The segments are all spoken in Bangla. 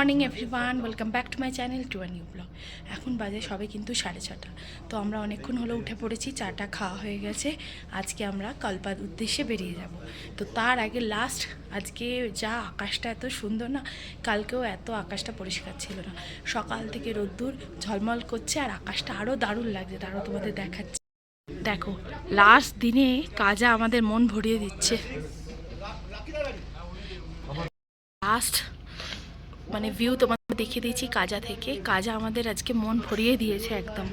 Morning everyone, welcome back to my channel to a new blog. এখন বাজে সবে কিন্তু 6:30। তো আমরা অনেকক্ষণ হলো উঠে পড়েছি, চাটা খাওয়া হয়ে গেছে। আজকে আমরা কল্পার উদ্দেশ্যে বেরিয়ে যাব। তো তার আগে লাস্ট, আজকে যা আকাশটা এত সুন্দর না, কালকেও এত আকাশটা পরিষ্কার ছিল না। সকাল থেকে রোদ্দুর ঝলমল করছে আর আকাশটা আরও দারুণ লাগছে। তারও তোমাদের দেখাচ্ছি। দেখো, লাস্ট দিনে কাজা আমাদের মন ভরিয়ে দিচ্ছে। লাস্ট মানে ভিউ তোমাদের দেখিয়ে দিয়েছি কাজা থেকে। কাজা আমাদের আজকে মন ভরিয়ে দিয়েছে একদম।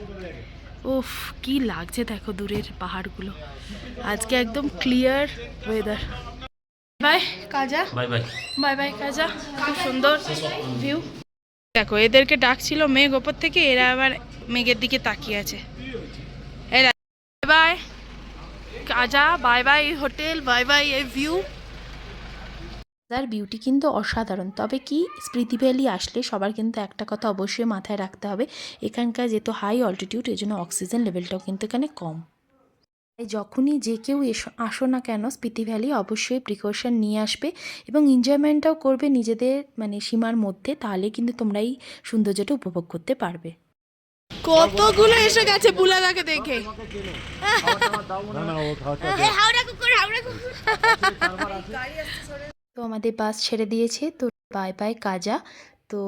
উফ, কি লাগছে দেখো দূরের পাহাড়গুলো। আজকে একদম ক্লিয়ার ওয়েদার। বাই কাজা, বাই বাই বাই বাই কাজা। খুব সুন্দর ভিউ। দেখো, এদেরকে ডাকছিল মেঘ ওপর থেকে, এরা আবার মেঘের দিকে তাকিয়ে আছে। বাই বাই কাজা, bye bye hotel, bye bye এই ভিউ। তার বিউটি কিন্তু অসাধারণ। তবে কি, স্মৃতি ভ্যালি আসলে সবার কিন্তু একটা কথা অবশ্যই মাথায় রাখতে হবে, এখানকার যেহেতু হাই অল্টিটিউড, এই জন্য অক্সিজেন লেভেলটাও কিন্তু এখানে কম। তাই যখনই যে কেউ আসো না কেন স্পিতি ভ্যালি, অবশ্যই প্রিকশন নিয়ে আসবে এবং এনজয়মেন্টটাও করবে নিজেদের মানে সীমার মধ্যে। তাহলে কিন্তু তোমরা এই সৌন্দর্যটা উপভোগ করতে পারবে। কতগুলো এসে গেছে বুলাদাকে দেখে। তো আমাদের বাস ছেড়ে দিয়েছে, তো বাই বাই কাজা। তো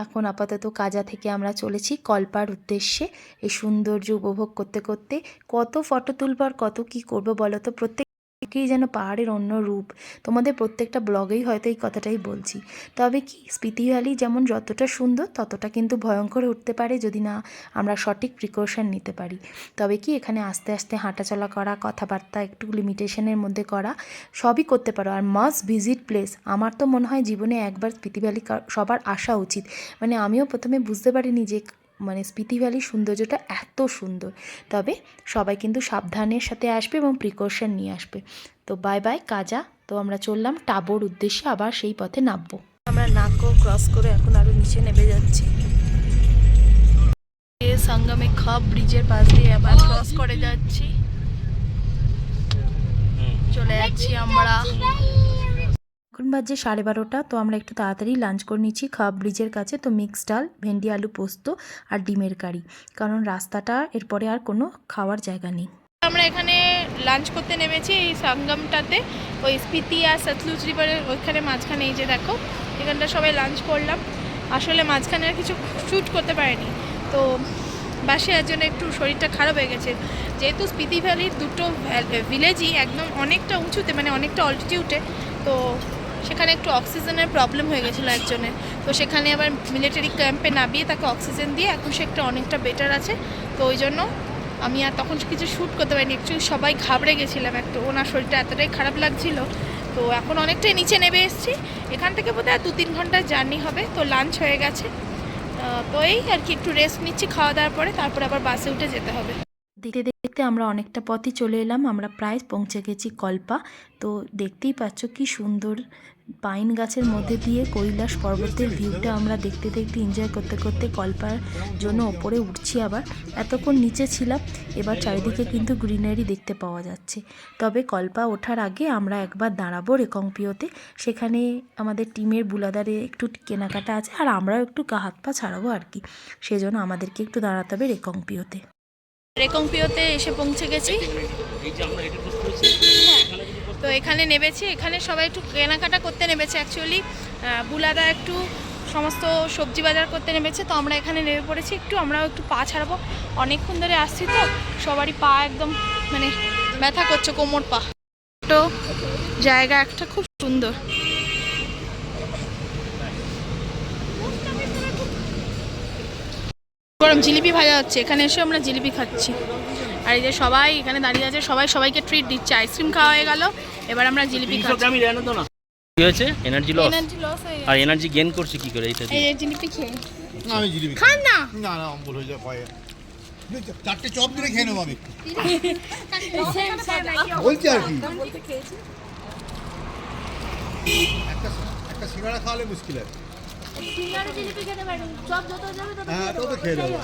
এখন আপাতত কাজা থেকে আমরা চলেছি কল্পার উদ্দেশ্যে। এই সৌন্দর্য উপভোগ করতে করতে কত ফটো তুলবার, কত কি করবো বলো তো। প্রত্যেকেই যেন পাহাড়ের অন্য রূপ। তোমাদের প্রত্যেকটা ব্লগেই হয়তো এই কথাটাই বলছি। তবে কি, স্পিতি ভ্যালি যেমন যতটা সুন্দর, ততটা কিন্তু ভয়ঙ্কর উঠতে পারে যদি না আমরা সঠিক প্রিকশন নিতে পারি। তবে কি, এখানে আস্তে আস্তে হাঁটাচলা করা, কথাবার্তা একটু লিমিটেশনের মধ্যে করা, সবই করতে পারো। আর মাস্ট ভিজিট প্লেস, আমার তো মনে হয় জীবনে একবার স্পিতি ভ্যালি সবার আসা উচিত। মানে আমিও প্রথমে বুঝতে পারিনি যে মানে স্পিতি ভ্যালির সৌন্দর্যটা এত সুন্দর। তবে সবাই কিন্তু সাবধানের সাথে আসবে এবং প্রিকশন নিয়ে আসবে। তো বাই বাই কাজা। তো আমরা চললাম টাবোর উদ্দেশ্যে, আবার সেই পথে নামবো। আমরা নাকো ক্রস করে এখন আরো নিচে নেমে যাচ্ছি। সঙ্গমে খব ব্রিজের পাশ দিয়ে আবার ক্রস করে যাচ্ছি, চলে যাচ্ছি আমরা। এখন বাজে 12:30। তো আমরা একটু তাড়াতাড়ি লাঞ্চ করে নিচ্ছি খাব ব্রিজের কাছে। তো মিক্স ডাল, ভেন্ডি আলু পোস্ত আর ডিমের কারি, কারণ রাস্তাটা এরপরে আর কোনো খাওয়ার জায়গা নেই। আমরা এখানে লাঞ্চ করতে নেমেছি এই সঙ্গমটাতে, ওই স্পিতি আর সতলুজ রিভারের ওইখানে মাঝখানে। এই যে দেখো, এখানটা সবাই লাঞ্চ করলাম। আসলে মাঝখানে আর কিছু শ্যুট করতে পারিনি, তো বাসে এর জন্য একটু শরীরটা খারাপ হয়ে গেছে। যেহেতু স্পিতি ভ্যালির দুটো ভিলেজই একদম অনেকটা উঁচুতে, মানে অনেকটা অল্টিটিউডে, তো সেখানে একটু অক্সিজেনের প্রবলেম হয়ে গেছিলো একজনের। তো সেখানে আবার মিলিটারি ক্যাম্পে নামিয়ে তাকে অক্সিজেন দিয়ে এখন সে অনেকটা বেটার আছে। তো ওই জন্য আমি আর তখন কিছু শ্যুট করতে পারিনি। অ্যাকচুয়ালি সবাই ঘাবড়ে গেছিলাম একটু, ওনার শরীরটা এতটাই খারাপ লাগছিল। তো এখন অনেকটাই নিচে নেমে এসেছি। এখান থেকে বোধহয় 2-3 ঘন্টার জার্নি হবে। তো লাঞ্চ হয়ে গেছে, তো এই আর কি একটু রেস্ট নিচ্ছি খাওয়া দাওয়ার পরে, তারপরে আবার বাসে উঠে যেতে হবে। দেখতে দেখতে আমরা অনেকটা পথই চলে এলাম। আমরা প্রায় পৌঁছে গেছি কল্পা। তো দেখতেই পাচ্ছ কি সুন্দর পাইন গাছের মধ্যে দিয়ে কৈলাস পর্বতের ভিউটা আমরা দেখতে দেখতে এনজয় করতে করতে কল্পার জন্য ওপরে উঠছি। আবার এতক্ষণ নিচে ছিলাম, এবার চারিদিকে কিন্তু গ্রিনারি দেখতে পাওয়া যাচ্ছে। তবে কল্পা ওঠার আগে আমরা একবার দাঁড়াবো রেকংপিওতে। সেখানে আমাদের টিমের বুলাদারে একটু কেনাকাটা আছে, আর আমরাও একটু হাত পা ছাড়াবো আর কি। সেজন্য আমাদেরকে একটু দাঁড়াতে হবে রেকংপিওতে। রেকংপিওতে এসে পৌঁছে গেছি। তো এখানে নেমেছি, এখানে সবাই একটু কেনাকাটা করতে নেমেছে। অ্যাকচুয়ালি বুলাদা একটু সমস্ত সবজি বাজার করতে নেমেছে, তো আমরা এখানে নেমে পড়েছি। একটু আমরাও একটু পা ছাড়াবো, অনেকক্ষণ ধরে আসছি তো সবারই পা একদম মানে ব্যথা করছে, কোমর পা। তো জায়গা একটা খুব সুন্দর। গরম জিলিপি ভাজা হচ্ছে, এখানে এসে আমরা জিলিপি খাচ্ছি। আর এই যে সবাই এখানে দাঁড়িয়ে আছে, সবাই সবাইকে ট্রিট দিচ্ছে। আইসক্রিম খাওয়া হয়ে গেল, এবার আমরা জিলিপি খাচ্ছি। কি হয়েছে? এনার্জি লস হয়ে আর গেছে। এনার্জি গেইন করছে কি করে? এইটা এই যে জিলিপি খেয়ে না আমি জিলিপি খান না। না না অম্বল হয়ে যায় ভয়ে। চারটে চপ দিলে খেয়ে নেবো আমি, বলছি আর কি। একটা একটা সিঙ্গাড়া খাওয়ালে মুশকিল আছে। হ্যাঁ তো তো খেয়ে নেবো।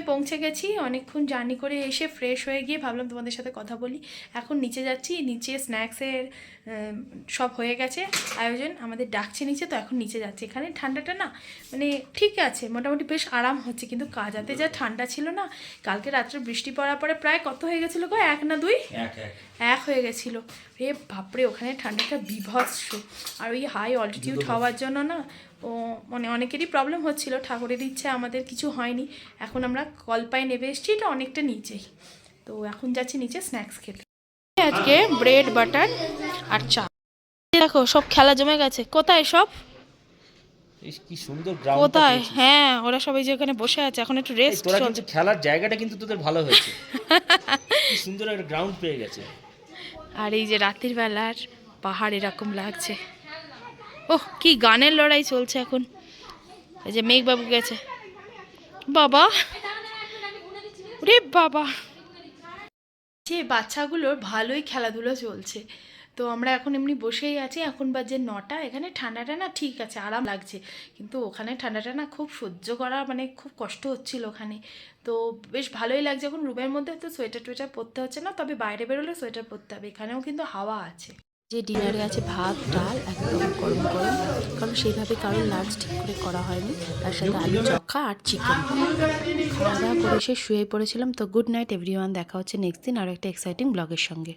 পৌঁছে গেছি, অনেকক্ষণ জার্নি করে এসে ফ্রেশ হয়ে গিয়ে ভাবলাম তোমাদের সাথে কথা বলি। এখন নিচে যাচ্ছি, নিচে স্ন্যাক্সের সব হয়ে গেছে আয়োজন, আমাদের ডাকছে নিচে, তো এখন নিচে যাচ্ছি। এখানে ঠান্ডাটা না মানে ঠিক আছে, মোটামুটি বেশ আরাম হচ্ছে, কিন্তু কাজাতে যা ঠান্ডা ছিল না, কালকে রাত্রে বৃষ্টি পড়ার পরে প্রায় কত হয়ে গেছিলো গো, 1 না 2 1 হয়ে গেছিলো। রে বাপরে, ওখানে ঠান্ডাটা বিভৎস। আর ওই হাই অল্টিটিউড হওয়ার জন্য না ও মানে অনেকেরই প্রবলেম হচ্ছিল। ঠাকুরের ইচ্ছে আমাদের কিছু হয়নি। এখন আমরা কলপায় নেমে এসেছি, এটা অনেকটা নিচেই। তো এখন যাচ্ছি নিচে স্ন্যাক্স খেতে। আজকে ব্রেড বাটার আর চা। দেখো সব খেলা জমে গেছে। কোথায় সব? কি সুন্দর গ্রাউন্ড কোথায়? হ্যাঁ, ওরা সবাই যে ওখানে বসে আছে, এখন একটু রেস্ট তোরা চলছে। কিন্তু খেলার জায়গাটা কিন্তু তোদের ভালো হয়েছে। কি সুন্দর একটা গ্রাউন্ড পেয়ে গেছে। আর এই যে রাতের বেলার পাহাড় এরকম লাগছে। ওহ, কি গানের লড়াই চলছে এখন। এই যে মেঘবাবু গেছে, বাবা রে বাবা। যে বাচ্চাগুলোর ভালোই খেলাধুলো চলছে। তো আমরা এখন এমনি বসেই আছি। এখন বাজে 9টা। এখানে ঠান্ডাটা না ঠিক আছে, আরাম লাগছে, কিন্তু ওখানে ঠান্ডাটা না খুব সহ্য করা মানে খুব কষ্ট হচ্ছিল ওখানে। তো বেশ ভালোই লাগছে। এখন রুমের মধ্যে তো সোয়েটার টোয়েটার পরতে হচ্ছে না, তবে বাইরে বেরোলে সোয়েটার পরতে হবে। এখানেও কিন্তু হাওয়া আছে। যে ডিনারে আছে ভাত ডাল একদম গরম গরম, কারণ সেইভাবে কারোর লাঞ্চ ঠিক করে করা হয়নি। তার সাথে আলু চক্কা আর চিকেন। খাওয়া দাওয়া করে এসে শুয়ে পড়েছিলাম। তো গুড নাইট এভরিওয়ান, দেখা হচ্ছে নেক্সট দিন আরও একটা এক্সাইটিং ব্লগের সঙ্গে।